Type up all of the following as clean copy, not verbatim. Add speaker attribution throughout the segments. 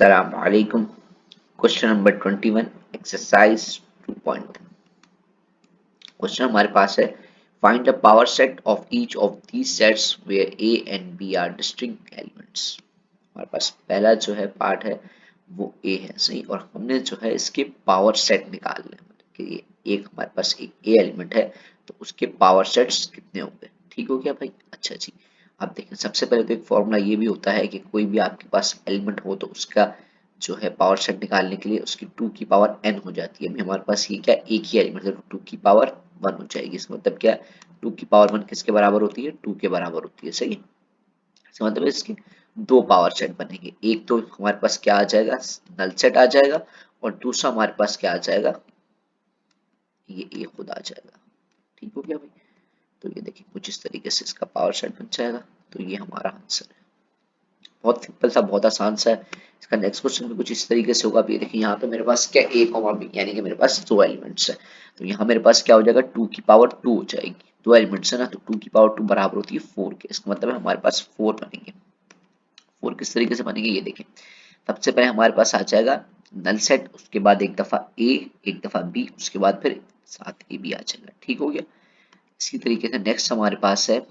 Speaker 1: Assalamu alaikum. Question number 21, exercise 2. Question हमारे पास है find the power set of each of these sets where a and b are distinct elements. हमारे पास पहला जो है पार्ट है वो ए है, सही, और हमने जो है इसके पावर सेट निकालने हैं, मतलब कि ये एक हमारे पास एक ए एलिमेंट है तो उसके पावर सेट्स कितने होंगे। ठीक हो गया भाई। अच्छा जी, आप देखें सबसे पहले तो एक फॉर्मूला ये भी होता है कि कोई भी आपके पास एलिमेंट हो तो उसका जो है पावर सेट निकालने के लिए उसकी 2 की पावर n हो जाती है। अभी हमारे पास ये क्या एक ही एलिमेंट है तो 2 की पावर 1 हो जाएगी। इसका मतलब क्या, 2 की पावर 1 किसके बराबर होती है, 2 के बराबर होती है, सही है। इसका मतलब इसके दो पावर सेट बनेंगे, एक तो हमारे पास क्या आ जाएगा, नल सेट आ जाएगा, और दूसरा हमारे पास क्या आ जाएगा, ये खुद आ जाएगा। ठीक हो गया भाई। तो ये देखिए कुछ इस तरीके से इसका पावर सेट बन जाएगा। तो ये हमारा आंसर है, बहुत सिंपल सा, बहुत आसान सा है। इसका नेक्स्ट क्वेश्चन भी कुछ इस तरीके से होगा। अब ये देखिए यहाँ पे मेरे पास क्या ए कॉमा बी, यानी कि मेरे पास दो एलिमेंट्स है। तो यहाँ मेरे पास क्या हो जाएगा, 2 की पावर 2 हो जाएगी। दो एलिमेंट्स है ना, तो 2 की पावर 2 बराबर होती है 4 के। इसका मतलब है हमारे पास 4 बनेंगे। 4 किस तरीके से बनेंगे ये देखें। सबसे पहले हमारे पास आ जाएगा नल सेट, उसके बाद एक दफा ए, एक दफा बी, उसके बाद फिर साथ ए बी आ जाएगा। ठीक हो गया। इसी तरीके से नेक्स्ट हमारे पास है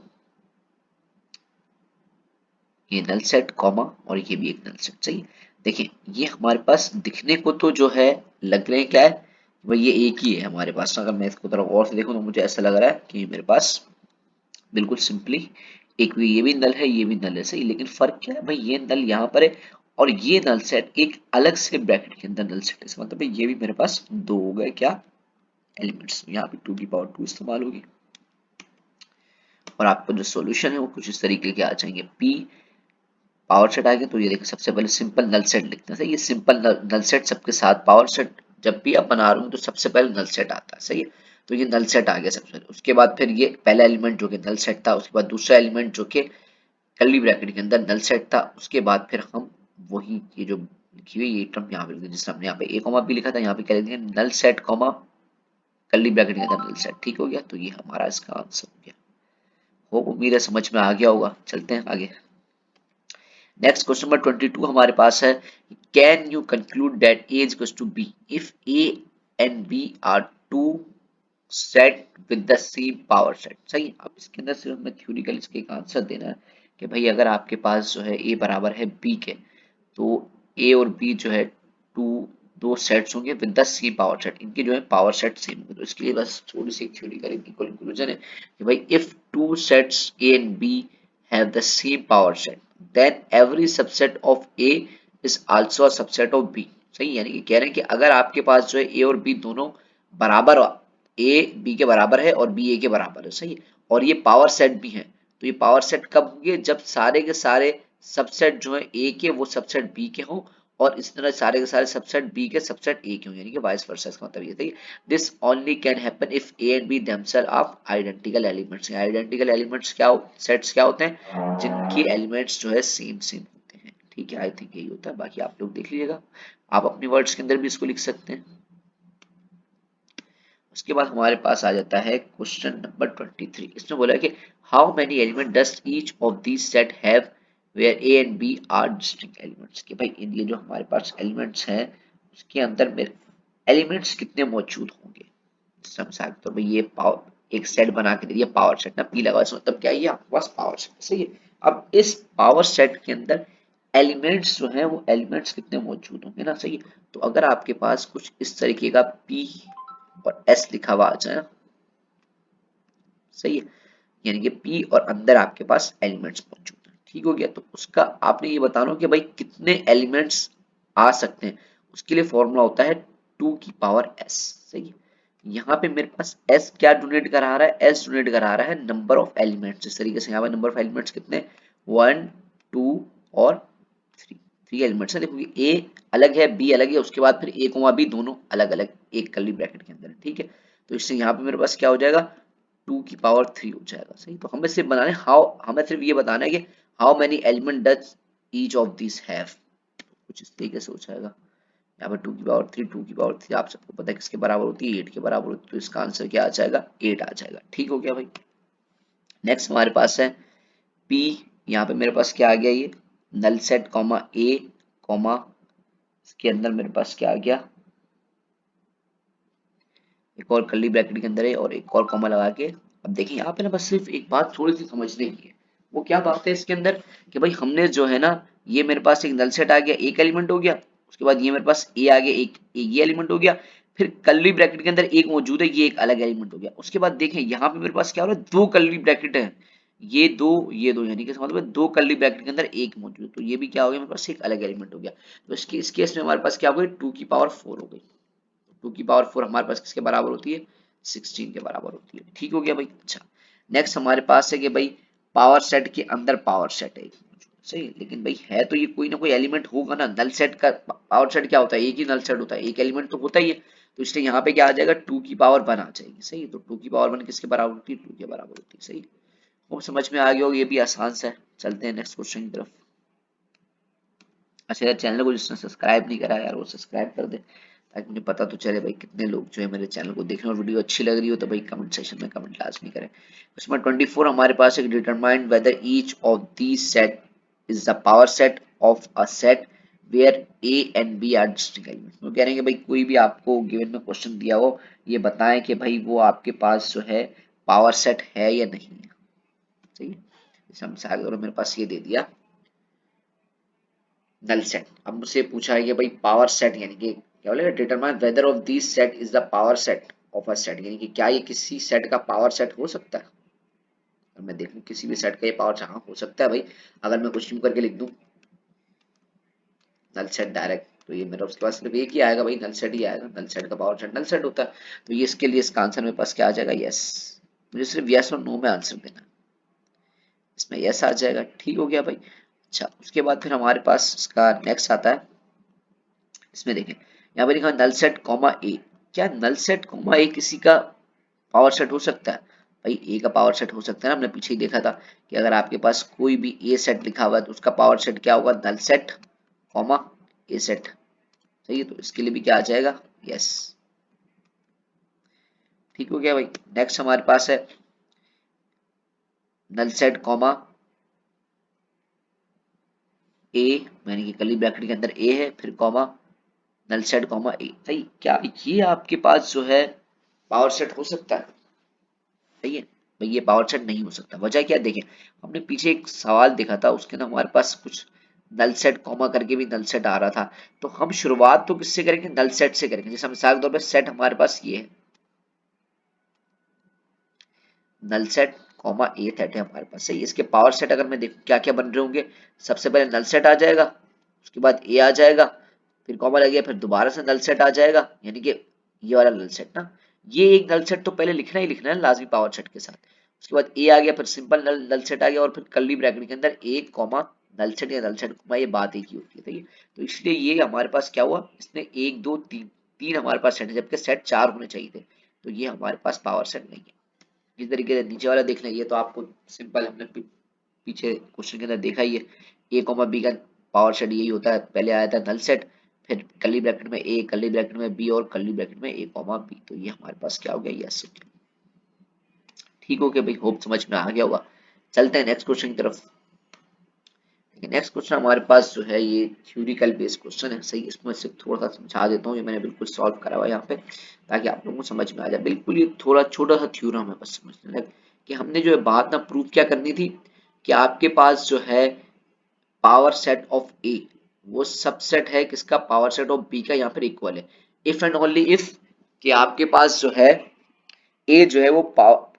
Speaker 1: ये नल सेट कॉमा, और ये भी एक नल सेट, सही। देखिए ये हमारे पास दिखने को तो जो है लग रहे हैं क्या है भाई, ये एक ही है हमारे पास। अगर मैं इसको तरफ और से देखूं तो मुझे ऐसा लग रहा है कि मेरे पास बिल्कुल सिंपली एक भी, ये भी नल है ये भी नल है, सही। लेकिन फर्क क्या है भाई, ये नल यहाँ पर है और ये नल सेट एक अलग से ब्रैकेट के अंदर नल सेट है। इसका मतलब भाई ये भी मेरे पास दो हो गए क्या, एलिमेंट्स। यहाँ पे 2 की पावर 2 इस्तेमाल होगी और आपका जो सॉल्यूशन है वो कुछ इस तरीके के आ जाएंगे। पी पावर सेट आ गया तो ये देखिए सबसे पहले सिंपल नल सेट लिखते हैं, सही। ये सिंपल नल सेट सबके साथ पावर सेट जब भी आप बना रहे हो तो सबसे पहले नल सेट आता है, सही है। तो ये नल सेट आ गया सबसे पहले। उसके बाद फिर ये पहला एलिमेंट जो कि नल सेट था, उसके बाद दूसरा एलिमेंट जो कि कर्ली ब्रैकेट के अंदर नल सेट था, उसके बाद फिर हम वही ये जो लिखी हुई ये टर्म यहाँ पे लिख दें, जिसने हमने यहाँ पे ए कॉमा बी लिखा था यहाँ पे क्या लिख देंगे, null set comma curly bracket के अंदर नल सेट। ठीक हो गया। तो ये हमारा इसका आंसर हो गया। होप उम्मीद है समझ में आ गया होगा। चलते हैं आगे। नेक्स्ट क्वेश्चन नंबर 22 हमारे पास है, can you conclude that a is equals to b if a and b are two set with the same power set, सही। अब इसके अंदर सिर्फ हमें थ्योरिकल इसके एक आंसर देना है कि भाई अगर आपके पास जो है ए बराबर है बी के, तो ए और बी जो है टू दो सेट्स होंगे with the same power set, इनके जो है पावर सेट सेम होंगे। तो इसके लिए बस थोड़ी सी थ्योरिकल इनकी कंक्लूजन है कि भाई if two sets a and b have the same power set then every subset of a is also a subset of B, सही। यानी कि कह रहे हैं कि अगर आपके पास जो है ए और बी दोनों बराबर, ए बी के बराबर है और बी ए के बराबर है, सही है, और ये पावर सेट भी है, तो ये पावर सेट कब होंगे, जब सारे के सारे सबसेट जो है ए के वो सबसेट बी के हों, और इस तरह सारे के सारे सबसेट बी के सबसेट ए के हों, यानी कि वाइस वर्सा। इसका मतलब ये था this only can happen if a and b themselves of identical elements. Identical elements क्या सेट्स क्या होते हैं, जिनके एलिमेंट्स जो है सेम सेम होते हैं। ठीक है, आई थिंक यही होता है, बाकी आप लोग देख लीजिएगा, आप अपने वर्ड्स के अंदर भी इसको लिख सकते हैं। उसके बाद हमारे पास आ जाता है क्वेश्चन नंबर 23। इसमें बोला है कि how many element does each of these set have where a and b are distinct elements. कि भाई ये जो हमारे पास एलिमेंट्स हैं उसके अंदर में एलिमेंट्स कितने मौजूद होंगे। मिसाल के तौर पर ये पावर एक सेट बना के दे दिया, पावर सेट ना, पी लगा, इसका मतलब क्या है, ये आपके पास पावर सेट, सही है। अब इस पावर सेट के अंदर एलिमेंट्स जो है वो एलिमेंट्स कितने मौजूद होंगे ना, सही है। तो अगर आपके पास कुछ इस तरीके का पी और एस लिखा हुआ आ जाए, सही है, यानी कि पी और अंदर आपके पास एलिमेंट्स मौजूद हैं। ठीक हो गया। तो उसका आपने ये बताना कि भाई कितने एलिमेंट्स आ सकते हैं, उसके लिए फॉर्मूला होता है 2 की पावर एस, सही है। यहाँ पे मेरे पास एस क्या डोनेट करा रहा है, एस डोनेट करा रहा है नंबर ऑफ एलिमेंट्स। इस तरीके से यहाँ पे नंबर ऑफ एलिमेंट्स कितने, 1 2 और 3, 3 एलिमेंट्स है। देखो ए अलग है बी अलग है, उसके बाद फिर ए कोमा बी दोनों अलग अलग एक कर्ली ब्रैकेट के अंदर है, ठीक है। तो इससे यहाँ पे मेरे पास क्या हो जाएगा, 2 की पावर 3 हो जाएगा, सही। तो हमें सिर्फ बनाना है हाउ, हमें सिर्फ ये बताना है कि how many element does each of this have, कुछ इस तरीके से हो जाएगा। यहाँ पर 2 की पावर 3, 2 की पावर 3 आप सबको पता है किसके बराबर होती है, 8 के बराबर होती है। तो इसका आंसर क्या आ जाएगा, 8 आ जाएगा। ठीक हो गया भाई। नेक्स्ट हमारे पास है P, यहाँ पे मेरे पास क्या आ गया, ये नल सेट कॉमा ए कॉमा इसके अंदर मेरे पास क्या आ गया, एक और कर्ली ब्रैकेट के अंदर है और एक और कॉमा लगा के। अब देखिए यहाँ पे ना बस सिर्फ एक बात थोड़ी सी समझने की है। वो क्या बात है इसके अंदर कि भाई हमने जो है ना, ये मेरे पास एक नल सेट आ गया, एक एलिमेंट हो गया। उसके बाद ये मेरे पास ए आ गया, एक ये एलिमेंट हो गया। फिर कर्ली ब्रैकेट के अंदर एक मौजूद है, ये एक अलग एलिमेंट हो गया। उसके बाद देखें यहाँ पे मेरे पास क्या हो रहा है, दो कर्ली ब्रैकेट है, ये दो यानी कि इसका मतलब है दो कर्ली ब्रैकेट के अंदर एक मौजूद है। तो ये भी क्या हो गया, मेरे पास एक अलग एलिमेंट हो गया। तो इसके इस केस में हमारे पास क्या हो गई, 2 की पावर 4 हो गई। 2 की पावर 4 हमारे पास किसके बराबर होती है, 16 के बराबर होती है। ठीक हो गया भाई। अच्छा, नेक्स्ट हमारे पास है कि भाई पावर सेट के अंदर पावर सेट है सही, लेकिन भाई है तो ये कोई ना कोई एलिमेंट होगा ना। नल सेट का पावर सेट क्या होता है, एक ही नल सेट होता है, एक एलिमेंट तो होता ही है। तो इसलिए यहाँ पे क्या आ जाएगा, 2 की पावर 1 आ जाएगी सही। तो 2 की पावर 1 किसके बराबर होती है, 2 के बराबर होती है सही। वो समझ में आ गया होगा, ये भी आसान सा है। चलते हैं नेक्स्ट क्वेश्चन की तरफ। अच्छा यार, चैनल को जिसने सब्सक्राइब नहीं करा यार वो सब्सक्राइब कर दे, ताकि मुझे पता तो चले भाई कितने लोग जो है मेरे चैनल को देख रहे हैं। और वीडियो अच्छी लग रही हो तो भाई कमेंट सेक्शन में कमेंट लाजमी करें। उसमें 24 हमारे पास एक determine whether each of the set is the power set of a set where a and b are distinct element. वो कह रहे हैं कि भाई कोई भी आपको गिवन में क्वेश्चन दिया हो, ये बताएं कि भाई वो आपके पास जो है पावर सेट है या नहीं है। सही है, जैसे हम मिसाल के तौर पर मेरे पास ये दे दिया नल सेट। अब मुझसे पूछा है कि भाई पावर सेट यानी कि क्या बोलेगा, determine whether of this set is the power set of a set, यानी कि क्या ये किसी सेट का पावर सेट हो सकता है। अगर मैं देखूं किसी भी सेट का ये पावर हाँ हो सकता है भाई। अगर मैं कुछ यूं करके लिख दूं नल सेट डायरेक्ट, तो ये मेरा उसके पास सिर्फ एक ही आएगा भाई, नल सेट ही आएगा। नल सेट का पावर सेट नल सेट होता है। तो ये इसके लिए इसका आंसर मेरे पास क्या आ जाएगा, यस। मुझे सिर्फ यस और नो में आंसर देना है, इसमें यस आ जाएगा। ठीक हो गया भाई। अच्छा, उसके बाद फिर हमारे पास इसका नेक्स्ट आता है। इसमें देखें यहाँ पे लिखा नल सेट कॉमा ए। क्या नल सेट कॉमा ए किसी का पावर सेट हो सकता है? भाई ए का पावर सेट हो सकता है ना, हमने पीछे ही देखा था कि अगर आपके पास कोई भी ए सेट लिखा हुआ है तो उसका पावर सेट क्या होगा, नल सेट कॉमा ए सेट। सही है, तो इसके लिए भी क्या आ जाएगा, यस। ठीक हो गया भाई। नेक्स्ट हमारे पास है नल सेट कॉमा ए, यानी कि कर्ली ब्रैकेट के अंदर ए है, फिर कॉमा नल सेट कॉमा ए। सही, क्या ये आपके पास जो है पावर सेट हो सकता है? सही है भाई, ये पावर सेट नहीं हो सकता। वजह क्या, देखें हमने पीछे एक सवाल देखा था, उसके अंदर हमारे पास कुछ नल सेट कॉमा करके भी नल सेट आ रहा था। तो हम शुरुआत तो किससे करेंगे, नल सेट से करेंगे। जैसे मिसाल के तौर पर सेट हमारे पास ये है, नल सेट कॉमा ए सेट है हमारे पास। सही, इसके पावर सेट अगर मैं देखूं क्या क्या बन रहे होंगे, सबसे पहले नल सेट आ जाएगा, उसके बाद ए आ जाएगा, फिर कॉमा लग गया, फिर दोबारा से नल सेट आ जाएगा, यानी कि ये वाला नल सेट ना। ये एक नल सेट तो पहले लिखना ही लिखना है लाजमी पावर सेट के साथ। उसके बाद ए आ गया, फिर सिंपल नल सेट आ गया, और फिर कर्ली ब्रैकेट के अंदर एक कॉमा नल सेट या नल सेट कॉमा, ये बात एक ही होती है। ठीक है, तो इसलिए ये हमारे पास क्या हुआ, इसने एक दो तीन तीन हमारे पास सेट है, जबकि सेट 4 होने चाहिए थे। तो ये हमारे पास पावर सेट नहीं है। इस तरीके से नीचे वाला देख लें, ये तो आपको सिंपल हमने पीछे क्वेश्चन के अंदर देखा ही है। ए कॉमा बी का पावर सेट यही होता है, पहले आया था नल सेट, फिर कर्ली ब्रैकेट में ए, कर्ली ब्रैकेट में बी, और कर्ली ब्रैकेट में ए कॉमा बी। तो ये हमारे पास क्या हो गया, यस। ठीक हो गया भाई, होप समझ में आ गया होगा। चलते हैं नेक्स्ट क्वेश्चन की तरफ। नेक्स्ट क्वेश्चन हमारे पास जो है ये थ्योरिकल बेस्ड क्वेश्चन है। सही, इसमें से थोड़ा सा समझा देता हूँ, ये मैंने बिल्कुल सॉल्व करा हुआ है यहाँ पे, ताकि आप लोगों को समझ में आ जाए। बिल्कुल ये थोड़ा छोटा सा थ्योरम है, बस समझने लगे कि हमने जो है बात ना प्रूव क्या करनी थी, कि आपके पास जो है पावर सेट ऑफ ए वो सबसेट है किसका, पावर सेट ऑफ बी का, यहाँ पर इक्वल है। इफ एंड ओनली इफ कि आपके पास जो है ए जो है वो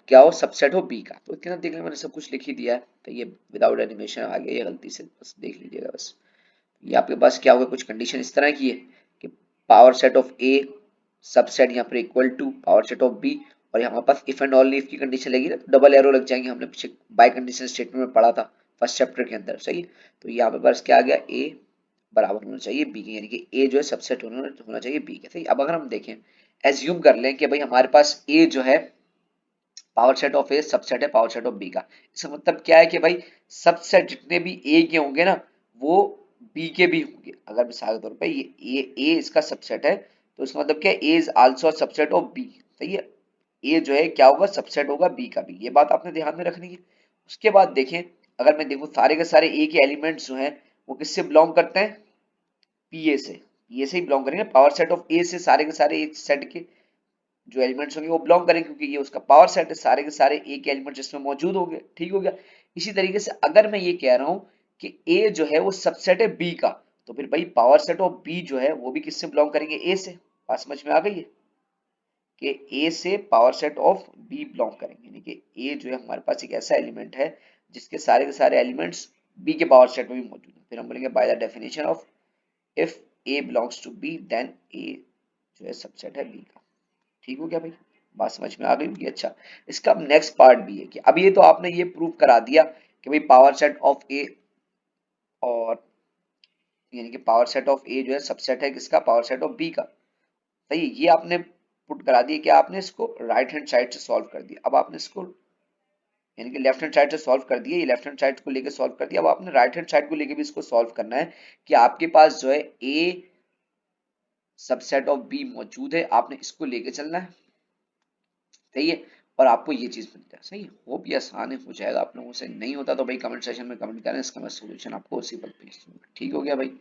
Speaker 1: क्या हो, सबसेट हो बी का। तो इतना देख लें, मैंने सब कुछ लिख ही दिया है। तो ये विदाउट एनिमेशन आ गया, ये गलती से बस देख लीजिएगा बस। ये आपके पास क्या होगा, कुछ कंडीशन इस तरह की है कि power set of a subset यहाँ पर equal to power set of b, और यहाँ हमारे पास इफ एंड ओनली इफ की कंडीशन लगी ना, तो डबल एरो लग जाएंगे। हमने पीछे बाय कंडीशन स्टेटमेंट में पढ़ा था फर्स्ट चैप्टर के अंदर। सही, तो यहाँ पे पास क्या आ गया, ए बराबर होना चाहिए बी के, यानी कि ए जो है सबसेट होना चाहिए बी के। सही, अब अगर हम देखें, एज्यूम कर लें कि भाई हमारे पास ए जो है power set of a subset है पावर सेट ऑफ बी का। इसका मतलब क्या है कि भाई सबसेट जितने भी ए के होंगे ना, वो बी के भी होंगे। अगर मिसाल के तौर पे ये ए इसका सबसेट है, तो इसका मतलब क्या है, A is also subset of B. सही है, ए जो है क्या होगा, सबसेट होगा बी का भी। ये बात आपने ध्यान में रखनी है। उसके बाद देखें, अगर मैं देखूं सारे के सारे ए के एलिमेंट्स जो हैं वो किससे बिलोंग करते हैं, पीए से। ये से ही बिलोंग करेंगे, पावर सेट ऑफ ए से सारे के सारे एक सेट के जो एलिमेंट्स होंगे वो बिलोंग करेंगे, क्योंकि ये उसका पावर सेट है, सारे के सारे ए के एलिमेंट जिसमें मौजूद होंगे। ठीक हो गया। इसी तरीके से अगर मैं ये कह रहा हूं कि ए जो है वो सबसेट है बी का, तो फिर भाई पावर सेट ऑफ बी जो है वो भी किससे बिलोंग करेंगे, ए से। बात समझ में आ गई है कि ए से power set of b belong करेंगे, यानी कि ए जो है हमारे पास एक ऐसा एलिमेंट है जिसके सारे के सारे एलिमेंट्स बी के पावर सेट में भी मौजूद है। फिर हम बोलेंगे by the definition of if A belongs to B then A जो है सबसेट है बी का। ठीक हो गया भाई, बात समझ में आ गई होगी। अच्छा, इसका अब नेक्स्ट पार्ट भी है कि अब ये तो आपने ये प्रूव करा दिया कि भाई पावर सेट ऑफ ए, और यानी कि पावर सेट ऑफ ए जो है सबसेट है किसका, पावर सेट ऑफ बी का। सही है, ये आपने पुट करा दिया कि आपने इसको राइट हैंड साइड से सॉल्व कर दिया। अब आपने इसको यानी कि लेफ्ट हैंड साइड से सॉल्व कर दिया, ये लेफ्ट हैंड साइड को लेके सॉल्व कर दिया। अब आपने राइट हैंड साइड को लेके भी इसको सॉल्व करना है कि आपके पास जो है ए सबसेट ऑफ बी मौजूद है, आपने इसको लेके चलना है। सही है, और आपको ये चीज मिलता है। सही है, होप ये आसान हो जाएगा आप लोगों से। नहीं होता तो भाई कमेंट सेक्शन में कमेंट करें, इसका मैं सोल्यूशन आपको उसी पर भेज दूंगा। ठीक हो गया भाई,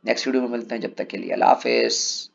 Speaker 1: नेक्स्ट वीडियो में मिलते हैं, जब तक के लिए अल्लाह हाफिज।